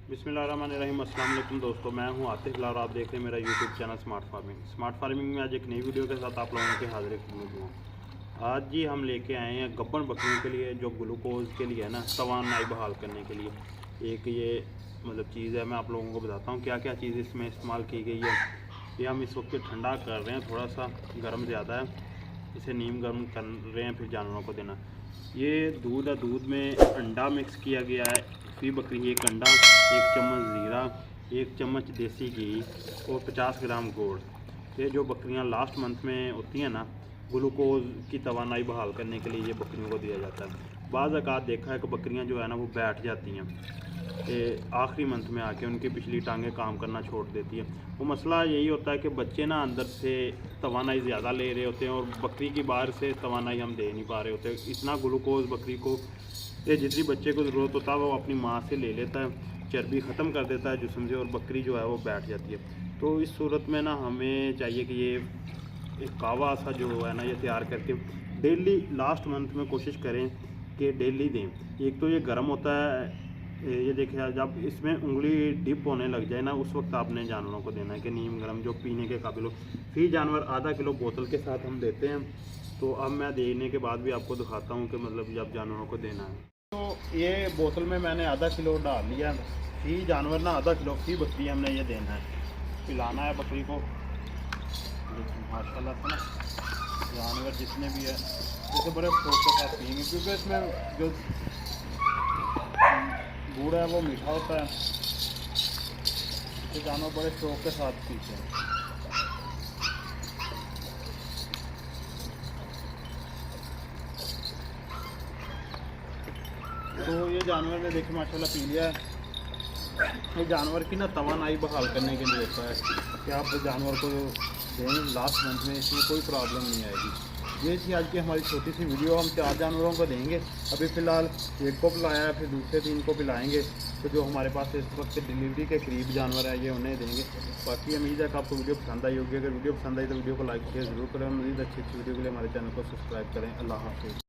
बिस्मिल्लाहिर्रहमानिर्रहीम। अस्सलाम वालेकुम दोस्तों, मैं हूं आतिफ लाल और आप देख रहे हैं मेरा यूट्यूब चैनल स्मार्ट फार्मिंग में आज एक नई वीडियो के साथ आप लोगों के हाजिर खिदमत हूँ। आज जी हम लेके आए हैं गब्बन बकरियों के लिए जो ग्लूकोज के लिए है ना, तवानाई बहाल करने के लिए एक ये मतलब चीज़ है। मैं आप लोगों को बताता हूँ क्या क्या चीज़ इसमें इस्तेमाल की गई है। ये हम इस वक्त ठंडा कर रहे हैं, थोड़ा सा गर्म ज़्यादा है, इसे नीम गर्म कर रहे हैं फिर जानवरों को देना। ये दूध है, दूध में अंडा मिक्स किया गया है, फी बकरी एक अंडा, 1 चम्मच ज़ीरा, 1 चम्मच देसी घी और 50 ग्राम गुड़। ये जो बकरियां लास्ट मंथ में होती हैं ना, ग्लूकोज की तवानाई बहाल करने के लिए ये बकरियों को दिया जाता है। बाज़ औक़ात देखा है कि बकरियां जो है ना वो बैठ जाती हैं, आखिरी मंथ में आके उनकी पिछली टांगें काम करना छोड़ देती है। वो मसला यही होता है कि बच्चे ना अंदर से तवानाई ज़्यादा ले रहे होते हैं और बकरी की बाहर से तवानाई हम दे नहीं पा रहे होते। इतना ग्लूकोज बकरी को ये जितनी बच्चे को ज़रूरत होता है वो अपनी माँ से ले लेता है, चर्बी ख़त्म कर देता है जिस्म से, और बकरी जो है वो बैठ जाती है। तो इस सूरत में ना हमें चाहिए कि ये एक कावा सा जो है ना ये तैयार करके डेली लास्ट मंथ में कोशिश करें कि डेली दें। एक तो ये गर्म होता है, ये देखिए जब इसमें उंगली डिप होने लग जाए ना उस वक्त आपने जानवरों को देना है कि नीम गर्म जो पीने के काबिल हो। फी जानवर आधा किलो बोतल के साथ हम देते हैं। तो अब मैं देने के बाद भी आपको दिखाता हूँ कि मतलब जब जानवरों को देना है। तो ये बोतल में मैंने आधा किलो डाल लिया। फी जानवर ना आधा किलो, फी बकरी हमने ये देना है, पिलाना है बकरी को। माशाल्लाह से ना जानवर जितने भी है इसे बड़े शौक के साथ पिएंगे, क्योंकि इसमें जो गुड़ है वो मीठा होता है, तो जानवर बड़े शौक के साथ पीते हैं। तो ये जानवर ने देखिए माशाल्लाह पी लिया है। ये जानवर की ना तवानाई बहाल करने के लिए होता है कि आप जानवर को देंगे लास्ट मंथ में, इसमें कोई प्रॉब्लम नहीं आएगी। ये थी आज की हमारी छोटी सी वीडियो। हम 4 जानवरों को देंगे, अभी फ़िलहाल एक को पिलाया है, फिर दूसरे 3 को पिलाएंगे। तो जो हमारे पास इस वक्त डिलीवरी के करीब जानवर है ये उन्हें देंगे। बाकी उम्मीद है कि आपको वीडियो पसंद आई होगी। अगर वीडियो पसंद आई तो वीडियो को लाइक शेयर ज़रूर करें। मज़ीद अच्छी वीडियो के लिए हमारे चैनल को सब्सक्राइब करें। अल्लाह हाफ़िज़।